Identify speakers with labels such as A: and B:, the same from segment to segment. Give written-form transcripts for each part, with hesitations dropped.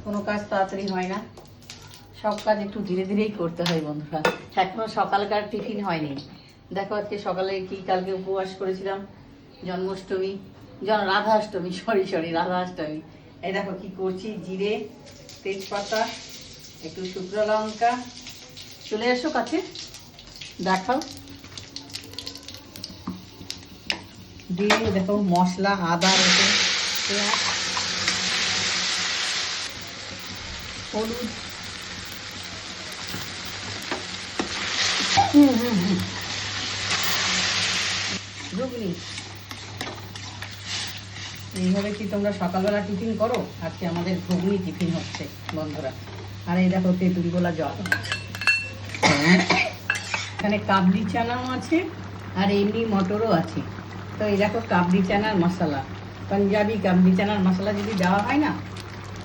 A: কোনো কাজ তাড়াতাড়ি হয় না, সব কাজ একটু ধীরে ধীরেই করতে হয় বন্ধুরা। এখনো সকালকার টিফিন হয়নি। দেখো আজকে সকালে কি, কালকে উপবাস করেছিলাম জন্মাষ্টমী, রাধাষ্টমী, সরি রাধাষ্টমী। এই দেখো কি করছি, জিরে, তেজপাতা, একটু শুকনো লঙ্কা, চলে এসো কাছে দেখাও, দিয়ে দেখো মশলা, আদা, রসুন, পেঁয়াজ, হলুদ, ঘুগনি। এইভাবে কি তোমরা সকালবেলা টিফিন করো? আজকে আমাদের ঘুগনি টিফিন হচ্ছে বন্ধুরা। আর এই দেখো তেঁতুল গোলা জল, এখানে কাবলি চানাও আছে আর এমনি মটরও আছে। তো এই দেখো কাবলি চানার মশলা, পাঞ্জাবি কাবলি চানার মশলা যদি দেওয়া হয় না,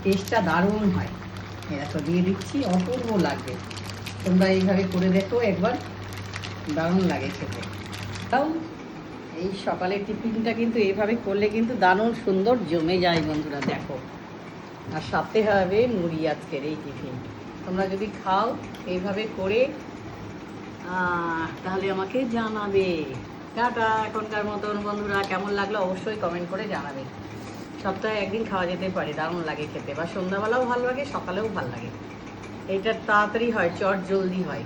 A: টেস্টটা দারুণ হয়। এই দেখো দিয়ে দিচ্ছি, অপূর্ব লাগবে। তোমরা এইভাবে করে দেখো একবার, দারুণ লাগে খেতে। তাও এই সকালের টিফিনটা কিন্তু এইভাবে করলে কিন্তু দারুণ সুন্দর জমে যায় বন্ধুরা, দেখো। আর সাথে হবে মুড়ি আজকের এই টিফিন। তোমরা যদি খাও এইভাবে করে তাহলে আমাকে জানাবে। টাটা এখনকার মতন বন্ধুরা, কেমন লাগলো অবশ্যই কমেন্ট করে জানাবে। সপ্তাহে একদিন খাওয়া যেতে পারে, দারুণ লাগে খেতে, বা সন্ধ্যাবেলাও ভালো লাগে, সকালেও ভালো লাগে। এইটা তাড়াতাড়ি হয়, চট জলদি হয়।